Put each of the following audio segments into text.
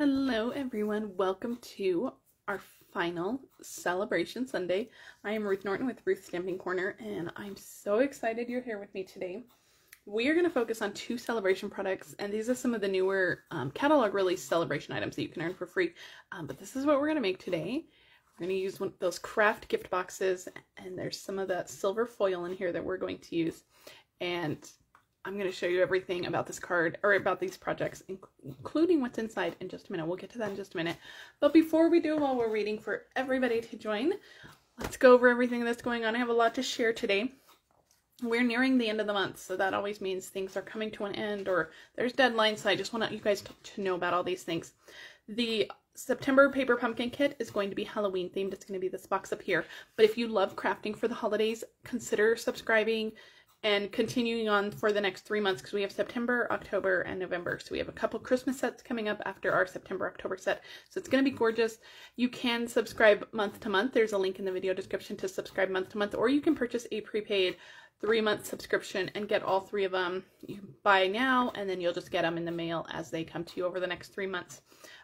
Hello everyone, welcome to our final Sale-a-Bration Sunday. I am Ruth Norton with Ruth Stamping Corner and I'm so excited you're here with me today. We are going to focus on two Sale-a-Bration products, and these are some of the newer catalog release Sale-a-Bration items that you can earn for free. But this is what we're going to make today. We're going to use one of those Kraft Gift Boxes, and there's some of that silver foil in here that we're going to use. And I'm going to show you everything about this card, or about these projects, including what's inside in just a minute. We'll get to that in just a minute. But before we do, while we're waiting for everybody to join, let's go over everything that's going on. I have a lot to share today. We're nearing the end of the month, so that always means things are coming to an end or there's deadlines, so I just want you guys to know about all these things. The September paper pumpkin kit is going to be Halloween themed. It's going to be this box up here. But if you love crafting for the holidays, consider subscribing and continuing on for the next 3 months, because we have September, October, and November. So we have a couple Christmas sets coming up after our September, October set. So it's going to be gorgeous. You can subscribe month to month. There's a link in the video description to subscribe month to month, or you can purchase a prepaid 3-month subscription and get all 3 of them. You can buy now, and then you'll just get them in the mail as they come to you over the next 3 months.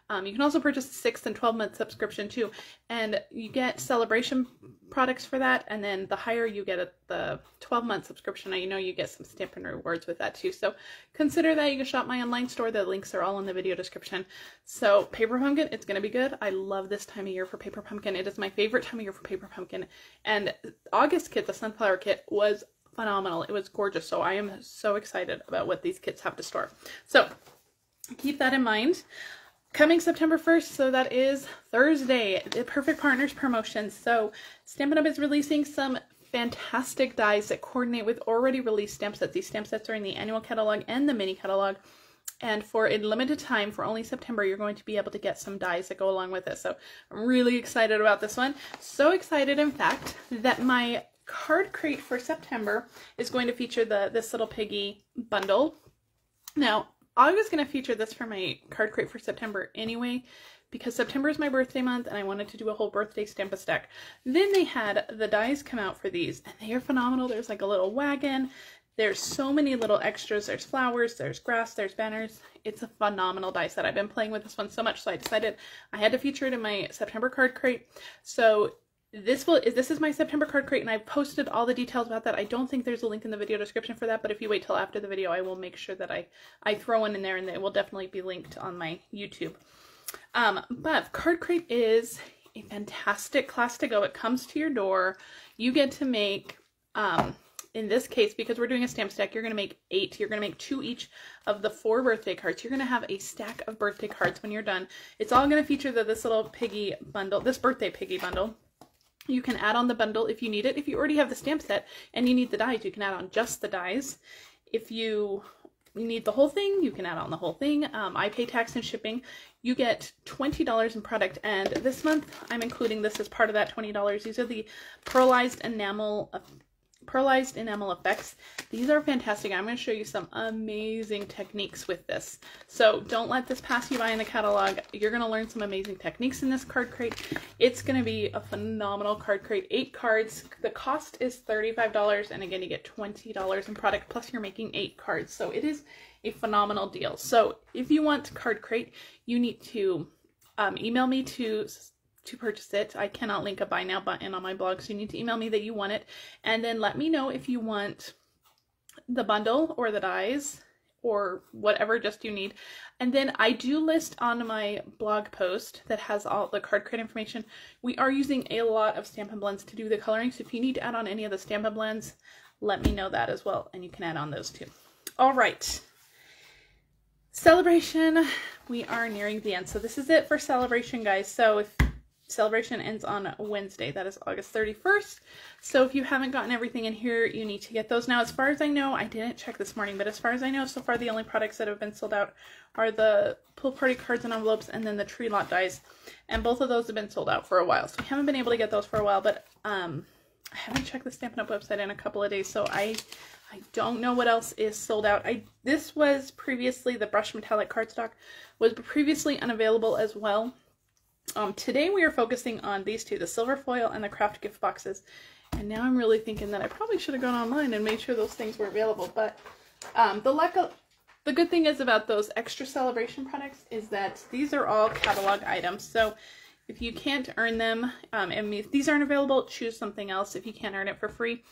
You can also purchase a 6 and 12-month subscription too, and you get Sale-a-Bration products for that, and then the higher you get the 12-month subscription, you know you get some Stampin' rewards with that too. So consider that. You can shop my online store. The links are all in the video description. So paper pumpkin, it's going to be good. I love this time of year for paper pumpkin. It is my favorite time of year for paper pumpkin. And August kit, the sunflower kit, was phenomenal. It was gorgeous. So I am so excited about what these kits have to store. So keep that in mind. Coming September 1st, so that is Thursday, the Perfect Partners promotion. So Stampin' Up is releasing some fantastic dies that coordinate with already released stamp sets. These stamp sets are in the annual catalog and the mini catalog. And for a limited time, for only September, you're going to be able to get some dies that go along with it. So I'm really excited about this one. So excited, in fact, that my card crate for September is going to feature this little piggy bundle. Now, I was going to feature this for my card crate for September anyway, because September is my birthday month and I wanted to do a whole birthday stamp-a-stack. Then they had the dies come out for these, and they are phenomenal. There's like a little wagon. There's so many little extras. There's flowers, there's grass, there's banners. It's a phenomenal die set. I've been playing with this one so much, so I decided I had to feature it in my September card crate. So this is my September card crate, and I've posted all the details about that. I don't think there's a link in the video description for that, but if you wait till after the video, I will make sure that I throw one in there, and it will definitely be linked on my YouTube. But card crate is a fantastic class to go. It comes to your door. You get to make, in this case, because we're doing a stamp stack, you're going to make 8. You're going to make 2 each of the 4 birthday cards. You're going to have a stack of birthday cards when you're done. It's all going to feature this little piggy bundle, this birthday piggy bundle. You can add on the bundle if you need it. If you already have the stamp set and you need the dies, you can add on just the dies. If you need the whole thing, you can add on the whole thing. I pay tax and shipping. You get $20 in product, and this month I'm including this as part of that $20. These are the pearlized enamel effects. These are fantastic. I'm going to show you some amazing techniques with this. So don't let this pass you by in the catalog. You're going to learn some amazing techniques in this card crate. It's going to be a phenomenal card crate. 8 cards. The cost is $35, and again, you get $20 in product, plus you're making 8 cards. So it is a phenomenal deal. So if you want card crate, you need to email me to purchase it. I cannot link a buy now button on my blog, so you need to email me that you want it, and then let me know if you want the bundle or the dies or whatever just you need. And then I do list on my blog post that has all the card crate information. We are using a lot of Stampin' Blends to do the coloring, so if you need to add on any of the Stampin' Blends, let me know that as well, and you can add on those too. All right. Sale-a-Bration, we are nearing the end. So this is it for Sale-a-Bration, guys. So if Sale-a-Bration ends on Wednesday. That is August 31st. So if you haven't gotten everything in here, you need to get those now. As far as I know, I didn't check this morning, but as far as I know, so far the only products that have been sold out are the pool party cards and envelopes, and then the tree lot dies. And both of those have been sold out for a while. So we haven't been able to get those for a while, but I haven't checked the Stampin' Up website in a couple of days, so I don't know what else is sold out. This was previously, the brushed metallic cardstock was previously unavailable as well. Today we are focusing on these two, the silver foil and the Kraft Gift Boxes. And now I'm really thinking that I probably should have gone online and made sure those things were available. But the the good thing is about those extra celebration products is that these are all catalog items. So if you can't earn them, and if these aren't available, choose something else if you can't earn it for free.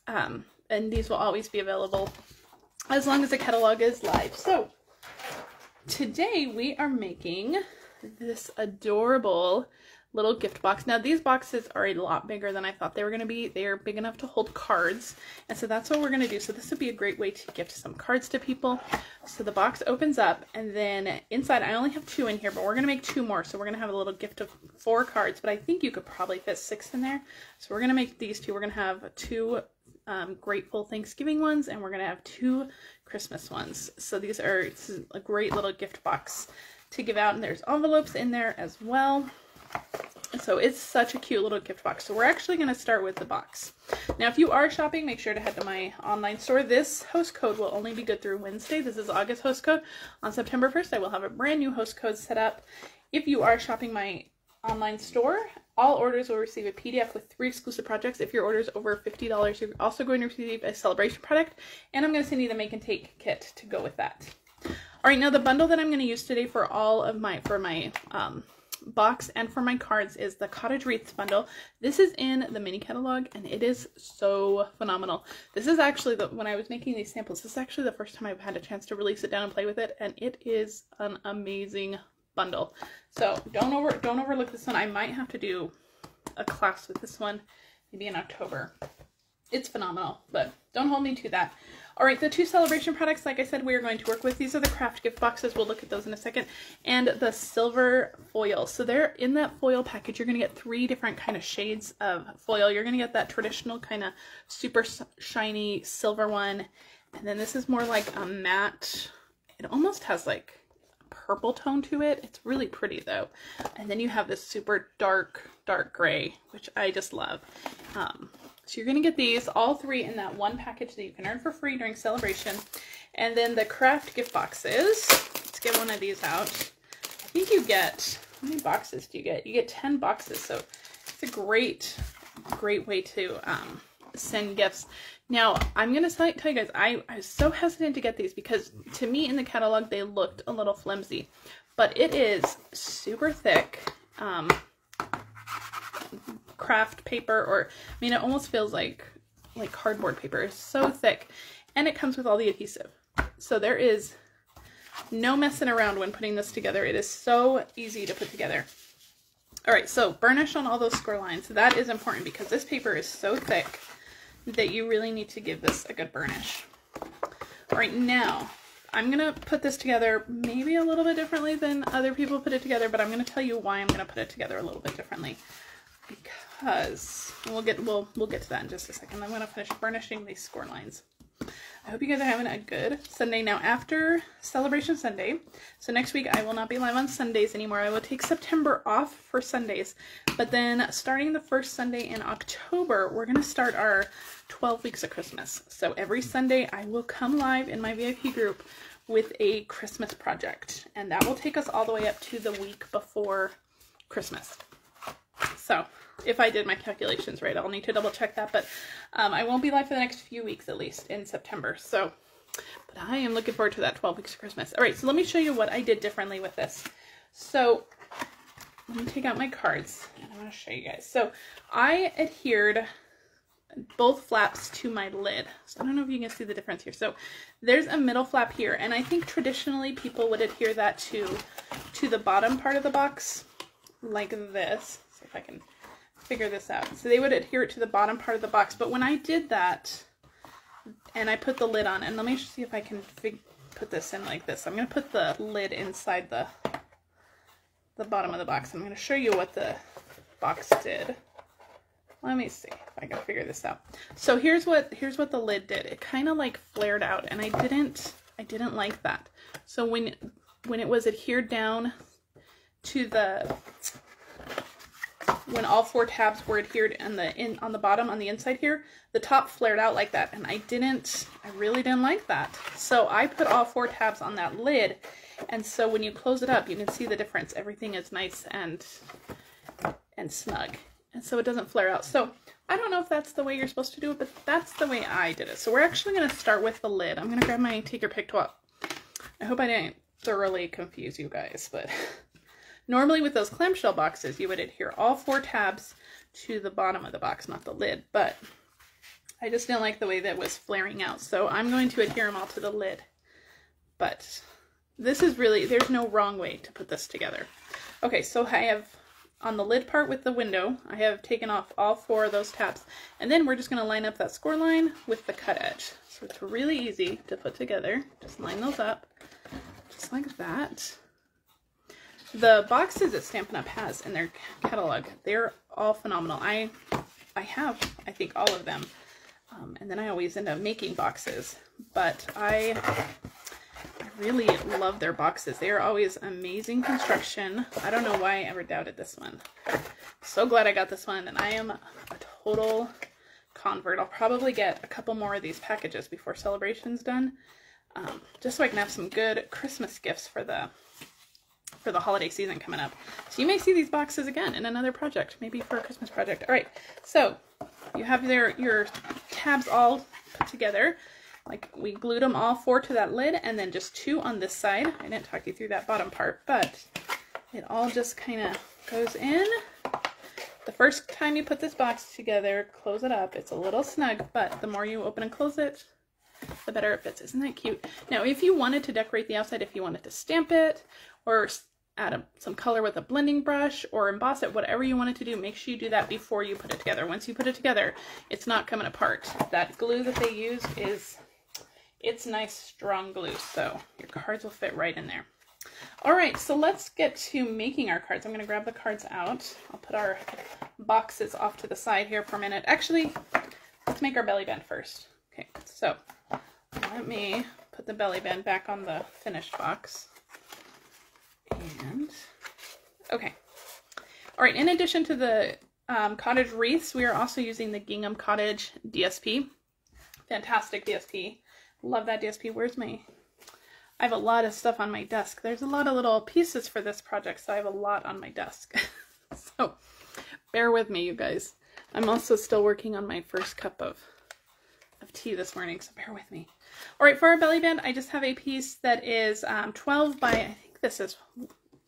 And these will always be available as long as the catalog is live. So today we are making this adorable little gift box. Now these boxes are a lot bigger than I thought they were going to be. They are big enough to hold cards, and so that's what we're going to do. So this would be a great way to gift some cards to people. So the box opens up, and then inside I only have 2 in here, but we're going to make 2 more. So we're going to have a little gift of 4 cards, but I think you could probably fit 6 in there. So we're going to make these 2. We're going to have 2 grateful Thanksgiving ones, and we're going to have 2 Christmas ones. So this is a great little gift box to give out, and there's envelopes in there as well. So it's such a cute little gift box. So we're actually going to start with the box. Now, if you are shopping, make sure to head to my online store. This host code will only be good through Wednesday. This is August host code. On September 1st, I will have a brand new host code set up. If you are shopping my online store, all orders will receive a PDF with 3 exclusive projects. If your order is over $50, you're also going to receive a celebration product, and I'm going to send you the make and take kit to go with that. All right, now the bundle that I'm going to use today for all of my box and for my cards is the Cottage Wreaths bundle. This is in the mini catalog, and it is so phenomenal. This is actually when I was making these samples, this is actually the first time I've had a chance to really sit down and play with it, and it is an amazing bundle. So don't overlook this one. I might have to do a class with this one maybe in October. It's phenomenal, but don't hold me to that. All right, the 2 celebration products, like I said, we are going to work with. These are the Kraft Gift Boxes. We'll look at those in a second. And the silver foil. So they're in that foil package. You're going to get 3 different kind of shades of foil. You're going to get that traditional kind of super shiny silver one. And then this is more like a matte. It almost has like a purple tone to it. It's really pretty though. And then you have this super dark gray, which I just love. So you're going to get these, all 3 in that one package that you can earn for free during celebration. And then the Kraft Gift Boxes, let's get one of these out. I think you get, how many boxes do you get? You get 10 boxes, so it's a great way to send gifts. Now, I'm going to tell you guys, I was so hesitant to get these because to me in the catalog they looked a little flimsy. But it is super thick. Craft paper, or I mean it almost feels like cardboard paper. It's so thick, and it comes with all the adhesive, so there is no messing around when putting this together. It is so easy to put together. All right, so burnish on all those score lines. That is important because this paper is so thick that you really need to give this a good burnish. All right, now I'm gonna put this together maybe a little bit differently than other people put it together, but I'm gonna tell you why I'm gonna put it together a little bit differently. Because we'll get to that in just a second. I'm going to finish burnishing these score lines. I hope you guys are having a good Sunday. Now, after Celebration Sunday, so next week I will not be live on Sundays anymore. I will take September off for Sundays. But then starting the first Sunday in October, we're going to start our 12 weeks of Christmas. So every Sunday I will come live in my VIP group with a Christmas project. And that will take us all the way up to the week before Christmas. So if I did my calculations right, I'll need to double check that, but I won't be live for the next few weeks, at least in September. So, but I am looking forward to that 12 weeks of Christmas. All right, so let me show you what I did differently with this. So let me take out my cards and I want to show you guys. So I adhered both flaps to my lid. So I don't know if you can see the difference here. So there's a middle flap here, and I think traditionally people would adhere that to the bottom part of the box like this. So if I can figure this out. So they would adhere it to the bottom part of the box, but when I did that and I put the lid on, and let me see if I can put this in like this. I'm going to put the lid inside the bottom of the box. I'm going to show you what the box did. Let me see if I can figure this out. So here's what the lid did. It kind of like flared out, and I didn't like that. So when it was adhered down to the, when all 4 tabs were adhered on the bottom, on the inside here, the top flared out like that, and I really didn't like that. So I put all 4 tabs on that lid, and so when you close it up, you can see the difference. Everything is nice and snug, and so it doesn't flare out. So I don't know if that's the way you're supposed to do it, but that's the way I did it. So we're actually going to start with the lid. I'm going to grab my take your pick I hope I didn't thoroughly confuse you guys, but normally with those clamshell boxes, you would adhere all 4 tabs to the bottom of the box, not the lid, but I just didn't like the way that was flaring out, so I'm going to adhere them all to the lid. But this is really, there's no wrong way to put this together. Okay, so I have, on the lid part with the window, I have taken off all 4 of those tabs, and then we're just going to line up that score line with the cut edge. So it's really easy to put together. Just line those up, just like that. The boxes that Stampin' Up! Has in their catalog, they're all phenomenal. I have, I think, all of them. And then I always end up making boxes, but I really love their boxes. They are always amazing construction. I don't know why I ever doubted this one. So glad I got this one, and I am a total convert. I'll probably get a couple more of these packages before Celebration's done, just so I can have some good Christmas gifts for the holiday season coming up. So you may see these boxes again in another project, maybe for a Christmas project. All right, so you have your tabs all put together. Like, we glued them all 4 to that lid, and then just 2 on this side. I didn't talk you through that bottom part, but it all just kind of goes in. The first time you put this box together, close it up. It's a little snug, but the more you open and close it, the better it fits. Isn't that cute? Now, if you wanted to decorate the outside, if you wanted to stamp it, or add some color with a blending brush, or emboss it, whatever you wanted to do, make sure you do that before you put it together. Once you put it together, it's not coming apart. That glue that they use it's nice, strong glue, so your cards will fit right in there. All right, so let's get to making our cards. I'm going to grab the cards out. I'll put our boxes off to the side here for a minute. Actually, let's make our belly band first. Okay, so let me put the belly band back on the finished box. And, okay. All right, in addition to the Cottage wreaths, we are also using the Gingham Cottage DSP. Fantastic DSP. Love that DSP. Where's my... I have a lot of stuff on my desk. There's a lot of little pieces for this project, so I have a lot on my desk. So bear with me, you guys. I'm also still working on my first cup of tea this morning, so bear with me. All right, for our belly band, I just have a piece that is 12 by, I think this is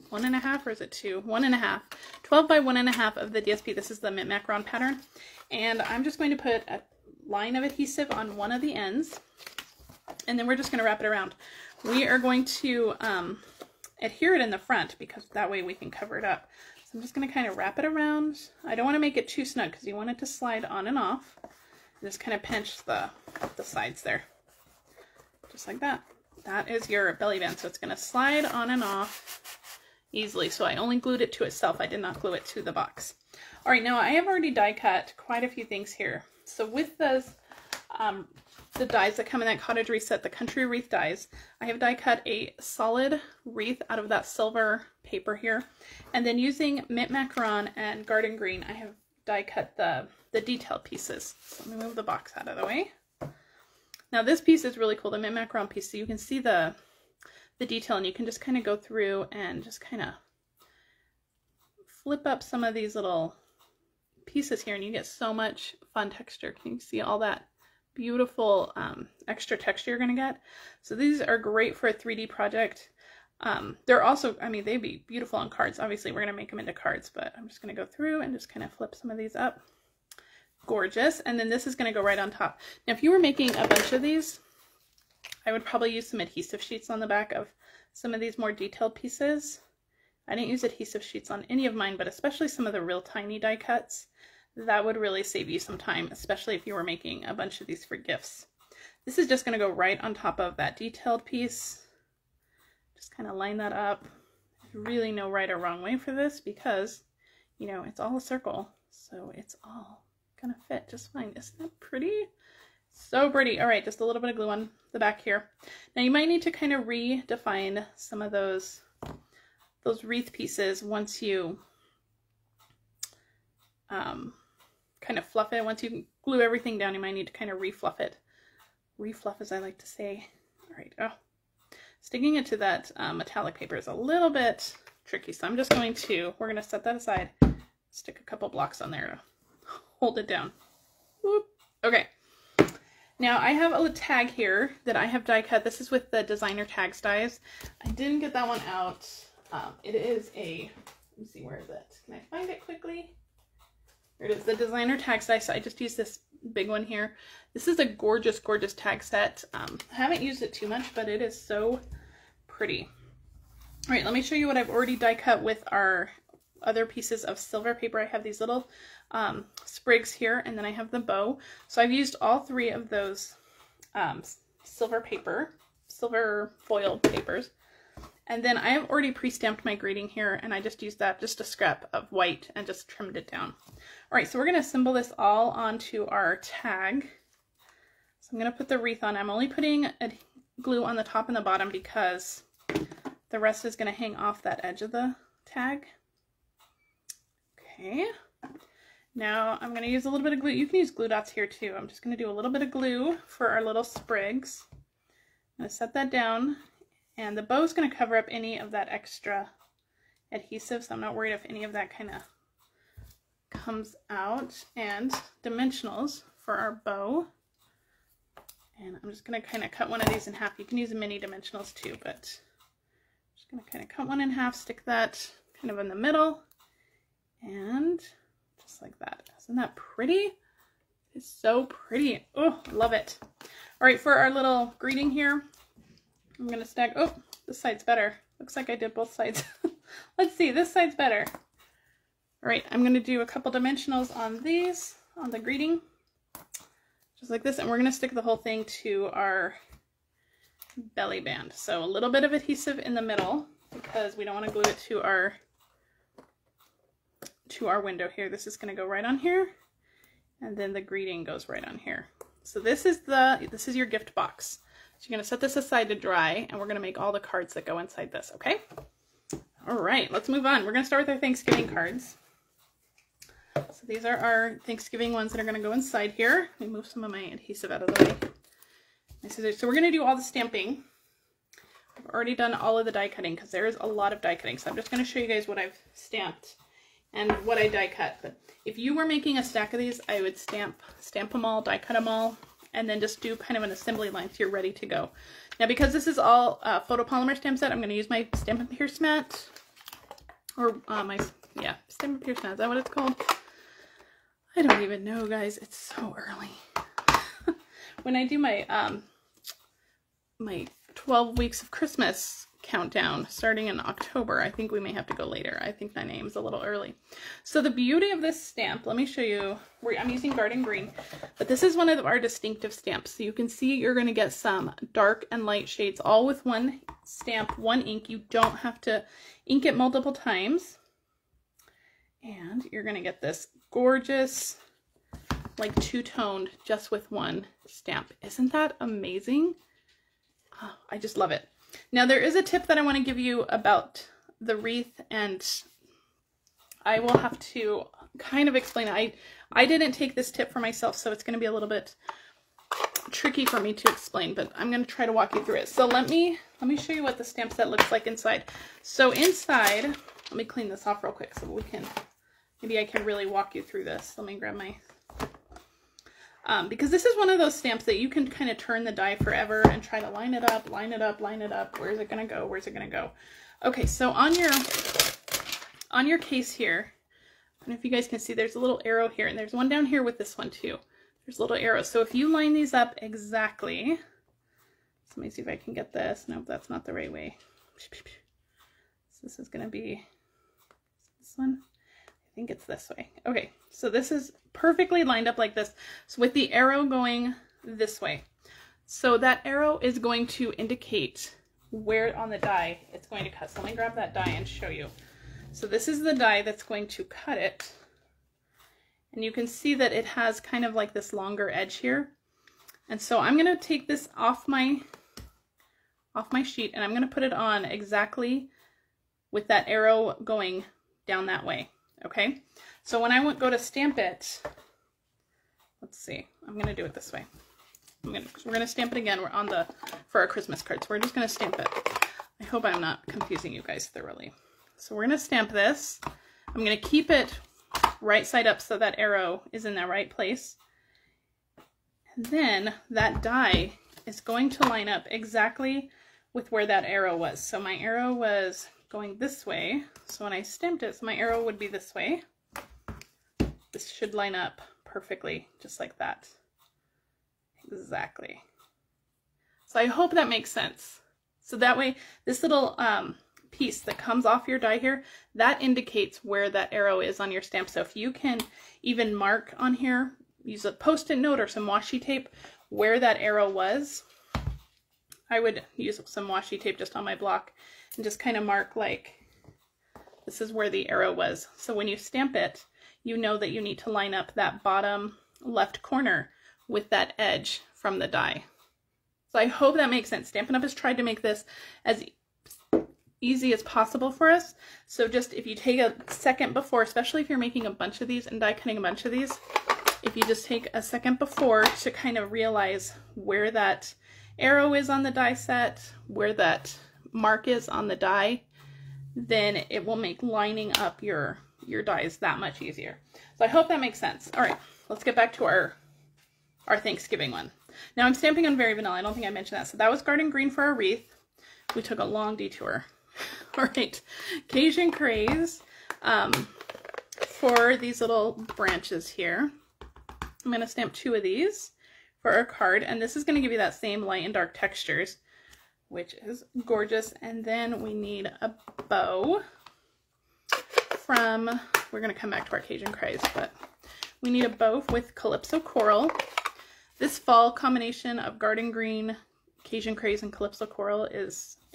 1.5, or is it 2? 1.5. 12 by 1.5 of the DSP. This is the Mint Macaron pattern. And I'm just going to put a line of adhesive on one of the ends, and then we're just going to wrap it around. We are going to adhere it in the front, because that way we can cover it up. So I'm just going to kind of wrap it around. I don't want to make it too snug, because you want it to slide on and off. And just kind of pinch the sides there. Just like that. That is your belly band. So it's going to slide on and off easily. So I only glued it to itself. I did not glue it to the box. All right, now I have already die cut quite a few things here. So with those, the dies that come in that Cottage wreath set, the Country Wreath dies, I have die cut a solid wreath out of that silver paper here. And then using Mint Macaron and Garden Green, I have die cut the detailed pieces. So let me move the box out of the way. Now this piece is really cool, the Mint Macaron piece, so you can see the detail, and you can just kind of go through and just kind of flip up some of these little pieces here, and you get so much fun texture. Can you see all that beautiful extra texture you're going to get? So these are great for a 3D project. They're also, I mean, they'd be beautiful on cards. Obviously, we're going to make them into cards, but I'm just going to go through and just kind of flip some of these up. Gorgeous. And then this is going to go right on top. Now, if you were making a bunch of these, I would probably use some adhesive sheets on the back of some of these more detailed pieces. I didn't use adhesive sheets on any of mine, but especially some of the real tiny die cuts. That would really save you some time, especially if you were making a bunch of these for gifts. This is just going to go right on top of that detailed piece. Just kind of line that up. There's really no right or wrong way for this, because, you know, it's all a circle, so it's all gonna fit just fine. Isn't that pretty? So pretty. All right, just a little bit of glue on the back here. Now you might need to kind of redefine some of those wreath pieces once you kind of fluff it. Once you glue everything down, you might need to kind of refluff it. Refluff, as I like to say. All right. Oh, sticking it to that metallic paper is a little bit tricky, so I'm just going to, we're going to set that aside, stick a couple blocks on there to hold it down. Whoop. Okay. Now I have a tag here that I have die cut. This is with the designer tags dies. I didn't get that one out. It is a, let me see, where is it? Can I find it quickly? Here it is, the designer tags die. So I just used this big one here. This is a gorgeous, gorgeous tag set. I haven't used it too much, but it is so pretty. All right, let me show you what I've already die cut with our other pieces of silver paper. I have these little sprigs here, and then I have the bow. So I've used all three of those silver foil papers. And then I have already pre-stamped my greeting here, and I just used that, just a scrap of white, and just trimmed it down. All right, so we're going to assemble this all onto our tag. So I'm going to put the wreath on. I'm only putting glue on the top and the bottom because the rest is going to hang off that edge of the tag. Okay. Now I'm going to use a little bit of glue. You can use glue dots here too. I'm just going to do a little bit of glue for our little sprigs. I'm going to set that down, and the bow is going to cover up any of that extra adhesive, so I'm not worried if any of that kind of comes out. And dimensionals for our bow. And I'm just going to kind of cut one of these in half. You can use mini dimensionals too, but I'm just going to kind of cut one in half, stick that kind of in the middle, and just like that. Isn't that pretty? It's so pretty. Oh, love it. All right, for our little greeting here, I'm going to stack, oh, this side's better. Looks like I did both sides. Let's see, this side's better. All right, I'm going to do a couple dimensionals on these, on the greeting, just like this, and we're going to stick the whole thing to our belly band. So a little bit of adhesive in the middle because we don't want to glue it to our window here. This is going to go right on here, and then the greeting goes right on here. So this is your gift box. So you're going to set this aside to dry, and we're going to make all the cards that go inside this, okay? All right, let's move on. We're going to start with our Thanksgiving cards. So these are our Thanksgiving ones that are going to go inside here. Let me move some of my adhesive out of the way. My scissors. So we're going to do all the stamping. I've already done all of the die cutting because there is a lot of die cutting. So I'm just going to show you guys what I've stamped and what I die cut. But if you were making a stack of these, I would stamp them all, die cut them all, and then just do kind of an assembly line so you're ready to go. Now, because this is all photopolymer stamp set, I'm going to use my Stampin' Pierce mat, or Stampin' Pierce mat. Is that what it's called? I don't even know, guys. It's so early. When I do my my 12 weeks of Christmas countdown starting in October, I think we may have to go later. I think 9 AM is a little early. So the beauty of this stamp, let me show you. I'm using Garden Green, but this is one of our distinctive stamps. So you can see you're going to get some dark and light shades all with one stamp, one ink. You don't have to ink it multiple times. And you're going to get this gorgeous, like two-toned, just with one stamp. Isn't that amazing? Oh, I just love it. Now there is a tip that I want to give you about the wreath, and I will have to kind of explain it. I didn't take this tip for myself, so it's going to be a little bit tricky for me to explain, but I'm going to try to walk you through it. So let me show you what the stamp set looks like inside. So inside, let me clean this off real quick so we can, maybe I can really walk you through this. Let me grab my, because this is one of those stamps that you can kind of turn the die forever and try to line it up, line it up, line it up. Where's it going to go? Where's it going to go? Okay, so on your case here, I don't know if you guys can see, there's a little arrow here, and there's one down here with this one too. There's little arrows. So if you line these up exactly, so let me see if I can get this. Nope, that's not the right way. So this is going to be this one. I think it's this way. Okay, so this is perfectly lined up like this. So with the arrow going this way. So that arrow is going to indicate where on the die it's going to cut. So let me grab that die and show you. So this is the die that's going to cut it. And you can see that it has kind of like this longer edge here. And so I'm going to take this off my sheet, and I'm going to put it on exactly with that arrow going down that way. Okay, so when I go to stamp it, let's see, I'm going to do it this way. We're going to stamp it again. We're on for our Christmas cards. We're just going to stamp it. I hope I'm not confusing you guys thoroughly. So we're going to stamp this. I'm going to keep it right side up so that arrow is in the right place. And then that die is going to line up exactly with where that arrow was. So my arrow was going this way. So when I stamped it, so my arrow would be this way. This should line up perfectly, just like that. Exactly. So I hope that makes sense. So that way, this little piece that comes off your die here, that indicates where that arrow is on your stamp. So if you can even mark on here, use a Post-it note or some washi tape where that arrow was. I would use some washi tape just on my block and just kind of mark like this is where the arrow was. So when you stamp it, you know that you need to line up that bottom left corner with that edge from the die. So I hope that makes sense. Stampin' Up! Has tried to make this as easy as possible for us. So just if you take a second before, especially if you're making a bunch of these and die cutting a bunch of these, if you just take a second before to kind of realize where that arrow is on the die set, where that mark is on the die, then it will make lining up your dies that much easier. So I hope that makes sense. All right, let's get back to our Thanksgiving one. Now I'm stamping on Very Vanilla. I don't think I mentioned that. So that was Garden Green for our wreath. We took a long detour. All right, Cajun Craze for these little branches here. I'm going to stamp 2 of these for our card, and this is going to give you that same light and dark textures, which is gorgeous. And then we need a bow from, we're going to come back to our Cajun Craze, but we need a bow with Calypso Coral. This fall combination of Garden Green, Cajun Craze, and Calypso Coral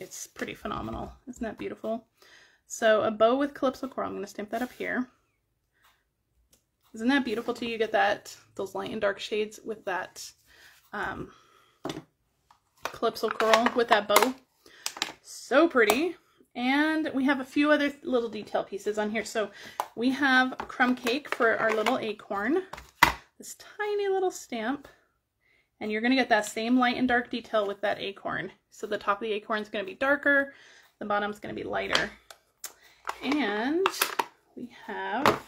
it's pretty phenomenal. Isn't that beautiful? So a bow with Calypso Coral, I'm going to stamp that up here. Isn't that beautiful too? You get those light and dark shades with that Calypso Coral with that bow. So pretty. And we have a few other little detail pieces on here. So we have Crumb Cake for our little acorn. This tiny little stamp. And you're going to get that same light and dark detail with that acorn. So the top of the acorn is going to be darker. The bottom's going to be lighter. And we have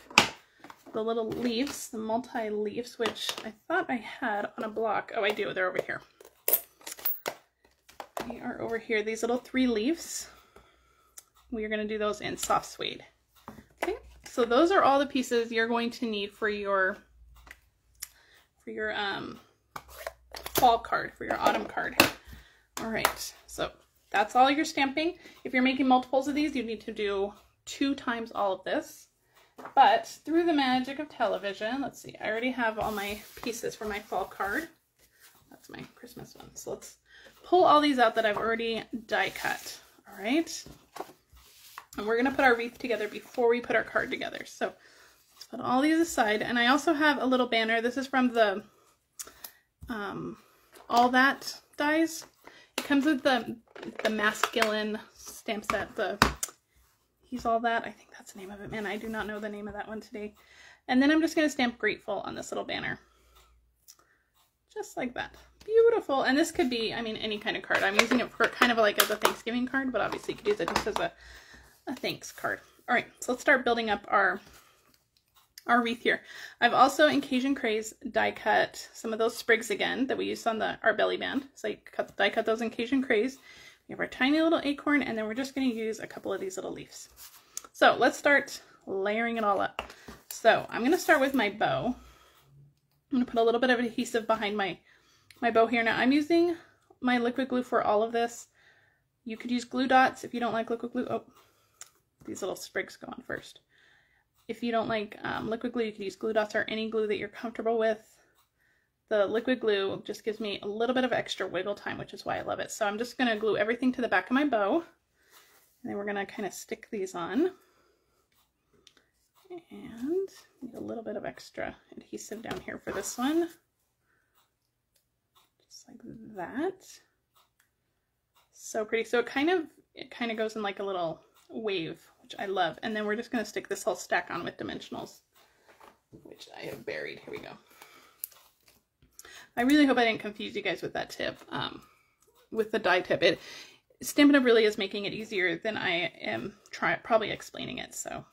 the little leaves, the multi-leaves, which I thought I had on a block. Oh, I do. They're over here. They are over here. These little 3 leaves. We are going to do those in soft suede. Okay, so those are all the pieces you're going to need for your fall card, for your autumn card. All right, so that's all your stamping. If you're making multiples of these, you need to do 2 times all of this. But through the magic of television, let's see, I already have all my pieces for my fall card. That's my Christmas one. So let's pull all these out that I've already die cut. All right. And we're going to put our wreath together before we put our card together. So let's put all these aside. And I also have a little banner. This is from the All That dies. It comes with the masculine stamp set, He's All That. I think that's the name of it. Man, I do not know the name of that one today. And then I'm just going to stamp Grateful on this little banner. Just like that. Beautiful. And this could be, I mean, any kind of card. I'm using it for kind of like as a Thanksgiving card, but obviously you could use it just as a thanks card. All right, so let's start building up our wreath here. I've also, in Cajun Craze, die cut some of those sprigs again that we used on our belly band. So I die cut those in Cajun Craze. We have our tiny little acorn, and then we're just going to use a couple of these little leaves. So let's start layering it all up. So I'm going to start with my bow. I'm going to put a little bit of adhesive behind my bow here. Now I'm using my liquid glue for all of this. You could use glue dots if you don't like liquid glue. Oh, these little sprigs go on first. If you don't like liquid glue, you could use glue dots or any glue that you're comfortable with. The liquid glue just gives me a little bit of extra wiggle time, which is why I love it. So I'm just going to glue everything to the back of my bow. And then we're going to kind of stick these on. And need a little bit of extra adhesive down here for this one. Just like that. So pretty. So it kind of goes in like a little wave, which I love. And then we're just going to stick this whole stack on with dimensionals, which I have buried. Here we go. I really hope I didn't confuse you guys with that tip, with the die tip. Stampin' Up! Really is making it easier than I am probably explaining it. So,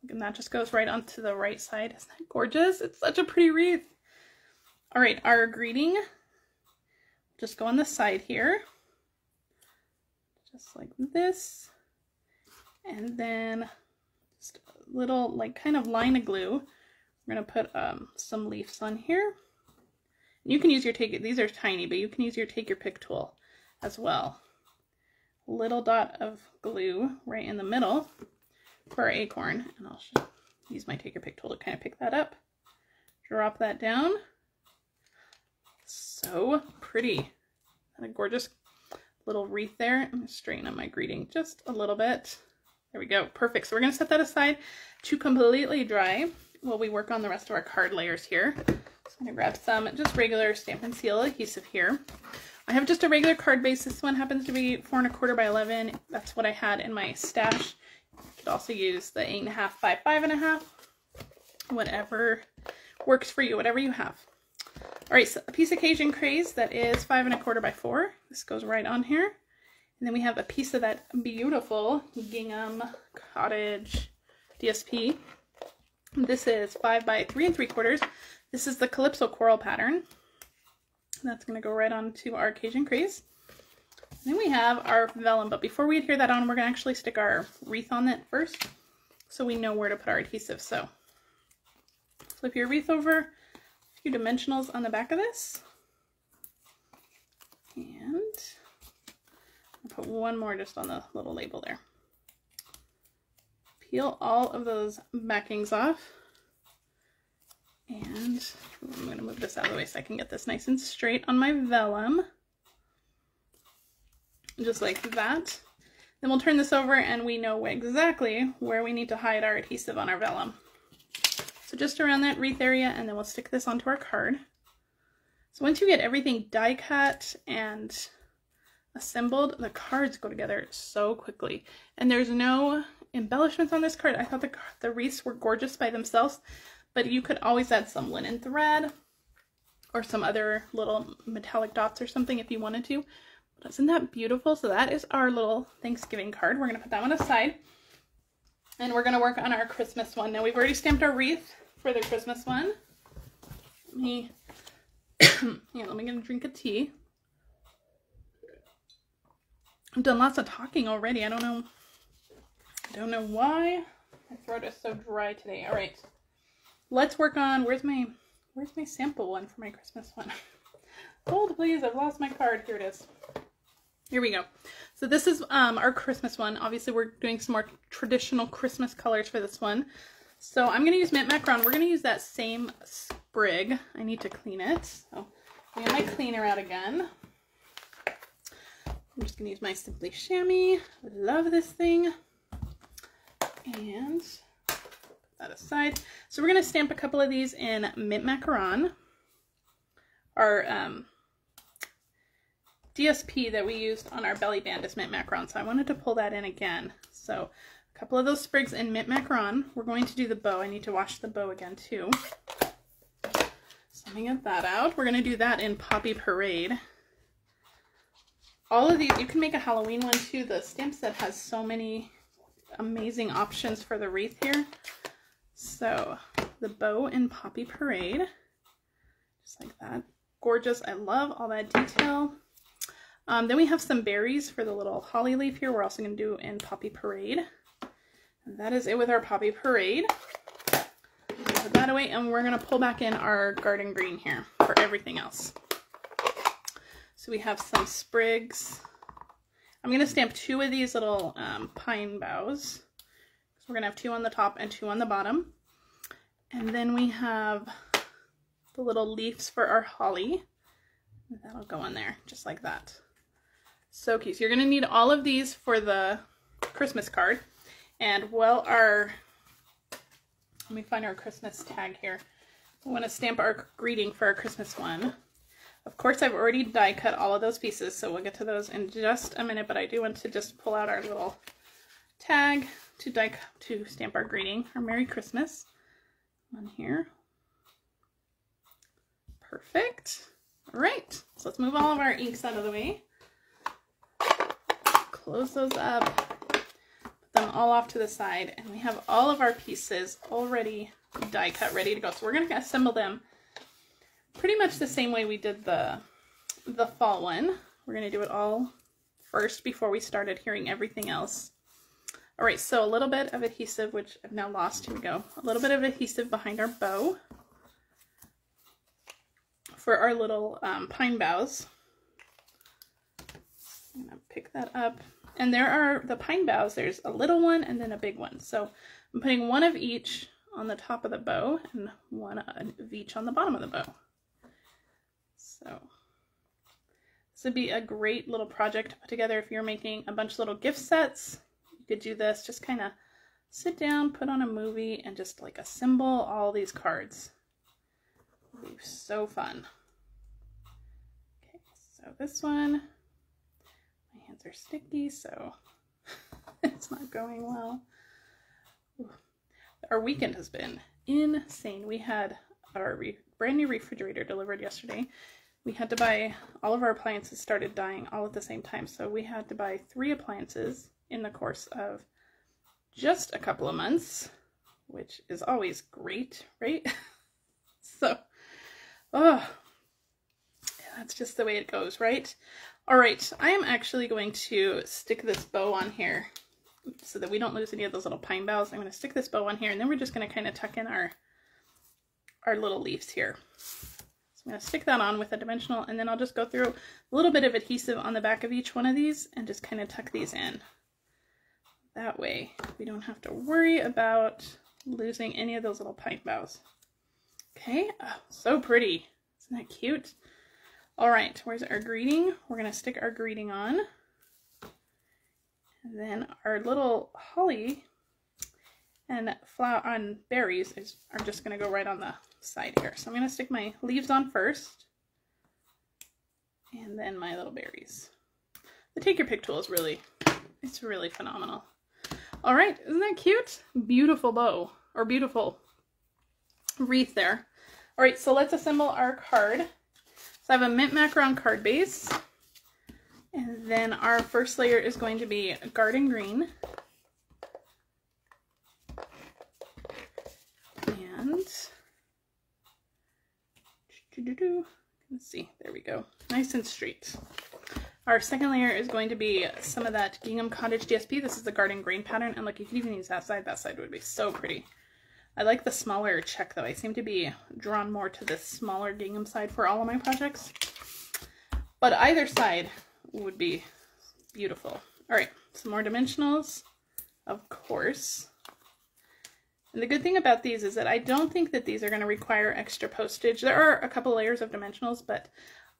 and that just goes right onto the right side. Isn't that gorgeous? It's such a pretty wreath. All right, our greeting, just go on the side here, just like this. And then just a little like kind of line of glue. We're gonna put some leaves on here. You can use your these are tiny, but you can use your take your pick tool as well. Little dot of glue right in the middle for our acorn, and I'll use my take your pick tool to kind of pick that up. Drop that down. So pretty. And a gorgeous little wreath there. I'm gonna straighten up my greeting just a little bit. There we go, perfect. So we're gonna set that aside to completely dry while we work on the rest of our card layers here. So I'm gonna grab some just regular Stampin' Seal adhesive here. I have just a regular card base. This one happens to be 4 1/4 by 11. That's what I had in my stash. You could also use the 8 1/2 by 5 1/2. Whatever works for you, whatever you have. All right, so a piece of Cajun craze that is 5 1/4 by 4. This goes right on here. And then we have a piece of that beautiful gingham cottage DSP. This is 5 by 3 3/4. This is the Calypso coral pattern. That's going to go right onto our Cajun craze. And then we have our vellum, but before we adhere that on, we're going to actually stick our wreath on it first so we know where to put our adhesive. So flip your wreath over, a few dimensionals on the back of this, and I'll put one more just on the little label there. Peel all of those backings off, and I'm going to move this out of the way so I can get this nice and straight on my vellum, just like that. Then we'll turn this over and we know exactly where we need to hide our adhesive on our vellum. So just around that wreath area, and then we'll stick this onto our card. So once you get everything die cut and assembled, the cards go together so quickly. And there's no embellishments on this card. I thought the wreaths were gorgeous by themselves, but you could always add some linen thread or some other little metallic dots or something if you wanted to. But isn't that beautiful? So that is our little Thanksgiving card. We're going to put that one aside, and we're going to work on our Christmas one. Now we've already stamped our wreath for the Christmas one. Let me get a drink of tea. I've done lots of talking already. I don't know why my throat is so dry today. All right, let's work on, where's my sample one for my Christmas one? Hold please, I've lost my card. Here it is. Here we go. So this is our Christmas one. Obviously we're doing some more traditional Christmas colors for this one. So I'm going to use Mint Macaron. We're going to use that same sprig. I need to clean it. So I get my cleaner out again. I'm just going to use my Simply Chamois. I love this thing. And put that aside. So we're going to stamp a couple of these in Mint Macaron. Our DSP that we used on our belly band is Mint Macaron, so I wanted to pull that in again. So a couple of those sprigs in Mint Macaron. We're going to do the bow. I need to wash the bow again too. So let me get that out. We're going to do that in Poppy Parade. All of these, you can make a Halloween one too. The stamp set has so many amazing options for the wreath here. So the bow in Poppy Parade, just like that. Gorgeous. I love all that detail. Then we have some berries for the little holly leaf here. We're also going to do in Poppy Parade. And that is it with our Poppy Parade. Put that away, and we're going to pull back in our garden green here for everything else. So we have some sprigs. I'm going to stamp 2 of these little pine boughs. So we're going to have 2 on the top and 2 on the bottom. And then we have the little leaves for our holly. That'll go in there just like that. So cute. So you're going to need all of these for the Christmas card. And while let me find our Christmas tag here. I want to stamp our greeting for our Christmas one. Of course, I've already die cut all of those pieces, so we'll get to those in just a minute, but I do want to just pull out our little tag to stamp our greeting, our Merry Christmas on here. Perfect. All right, so let's move all of our inks out of the way. Close those up, put them all off to the side, and we have all of our pieces already die cut, ready to go. So we're going to assemble them pretty much the same way we did the fall one. We're going to do it all first before we started hearing everything else. All right, so a little bit of adhesive, which I've now lost. Here we go. A little bit of adhesive behind our bow for our little pine boughs. I'm going to pick that up. And there are the pine boughs. There's a little one and then a big one. So I'm putting one of each on the top of the bow and one of each on the bottom of the bow. So this would be a great little project to put together if you're making a bunch of little gift sets. You could do this, just kind of sit down, put on a movie, and just like assemble all these cards. It would be so fun. Okay, so this one, my hands are sticky, so it's not going well. Our weekend has been insane. We had our brand new refrigerator delivered yesterday. We had to buy, all of our appliances started dying all at the same time. So we had to buy 3 appliances in the course of just a couple of months, which is always great, right? So, oh, that's just the way it goes, right? All right, I am actually going to stick this bow on here so that we don't lose any of those little pine boughs. I'm going to stick this bow on here, and then we're just going to kind of tuck in our little leaves here. So I'm going to stick that on with a dimensional, and then I'll just go through a little bit of adhesive on the back of each one of these and just kind of tuck these in. That way we don't have to worry about losing any of those little pine boughs. Okay, oh, so pretty. Isn't that cute? All right, where's our greeting? We're going to stick our greeting on. And then our little holly and flower on berries are just going to go right on the side here. So I'm going to stick my leaves on first, and then my little berries. The take your pick tool is really phenomenal. All right, isn't that cute? Beautiful bow, or beautiful wreath there. All right, so let's assemble our card. So I have a mint macaron card base, and then our first layer is going to be garden green. Let's see, there we go. Nice and straight. Our second layer is going to be some of that gingham cottage DSP. This is the garden green pattern, and look, you can even use that side. That side would be so pretty. I like the smaller check though. I seem to be drawn more to this smaller gingham side for all of my projects, but either side would be beautiful. All right, some more dimensionals, of course. And the good thing about these is that I don't think that these are going to require extra postage. There are a couple layers of dimensionals, but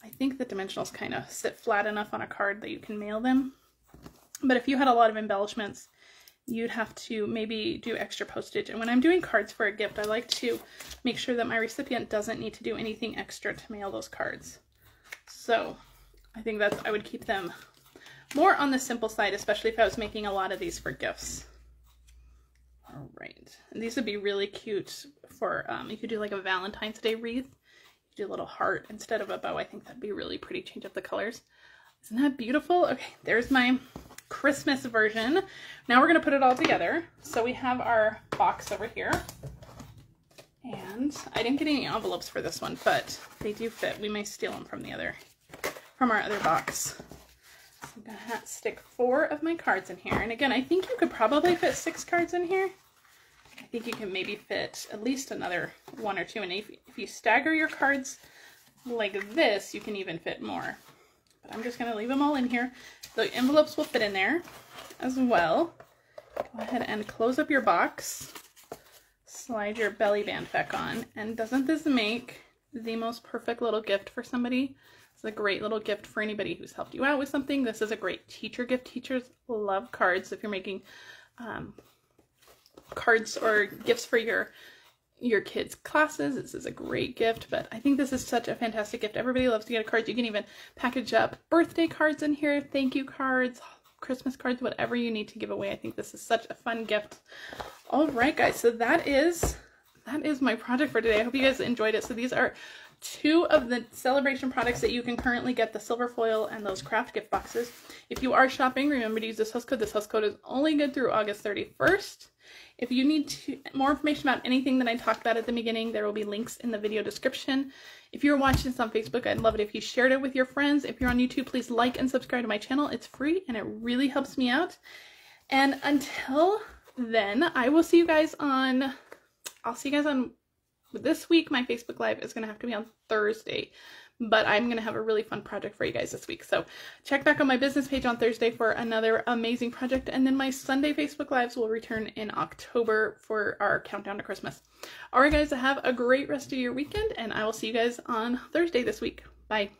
I think the dimensionals kind of sit flat enough on a card that you can mail them. But if you had a lot of embellishments, you'd have to maybe do extra postage. And when I'm doing cards for a gift, I like to make sure that my recipient doesn't need to do anything extra to mail those cards. So I think I would keep them more on the simple side, especially if I was making a lot of these for gifts. All right, and these would be really cute for, you could do like a Valentine's Day wreath. You do a little heart instead of a bow. I think that'd be really pretty. Change up the colors. Isn't that beautiful? Okay, there's my Christmas version. Now we're gonna put it all together. So we have our box over here. And I didn't get any envelopes for this one, but they do fit. We may steal them from our other box. So I'm gonna stick 4 of my cards in here. And again, I think you could probably fit 6 cards in here. I think you can maybe fit at least another 1 or 2. And if you stagger your cards like this, you can even fit more. But I'm just gonna leave them all in here. The envelopes will fit in there as well. Go ahead and close up your box. Slide your belly band back on. And doesn't this make the most perfect little gift for somebody? It's a great little gift for anybody who's helped you out with something. This is a great teacher gift. Teachers love cards. If you're making cards or gifts for your kids' classes, this is a great gift. But I think this is such a fantastic gift. Everybody loves to get a card. You can even package up birthday cards in here, thank you cards, Christmas cards, whatever you need to give away. I think this is such a fun gift. All right, guys, so that is my project for today. I hope you guys enjoyed it. So these are two of the Sale-a-Bration products that you can currently get, the silver foil and those Kraft Gift Boxes. If you are shopping, remember to use this host code. This host code is only good through August 31st. If you need more information about anything that I talked about at the beginning, there will be links in the video description. If you're watching this on Facebook, I'd love it if you shared it with your friends. If you're on YouTube, please like and subscribe to my channel. It's free and it really helps me out. And until then, I will see you guys on, this week. My Facebook Live is going to have to be on Thursday, but I'm going to have a really fun project for you guys this week. So check back on my business page on Thursday for another amazing project. And then my Sunday Facebook Lives will return in October for our countdown to Christmas. All right, guys, have a great rest of your weekend, and I will see you guys on Thursday this week. Bye.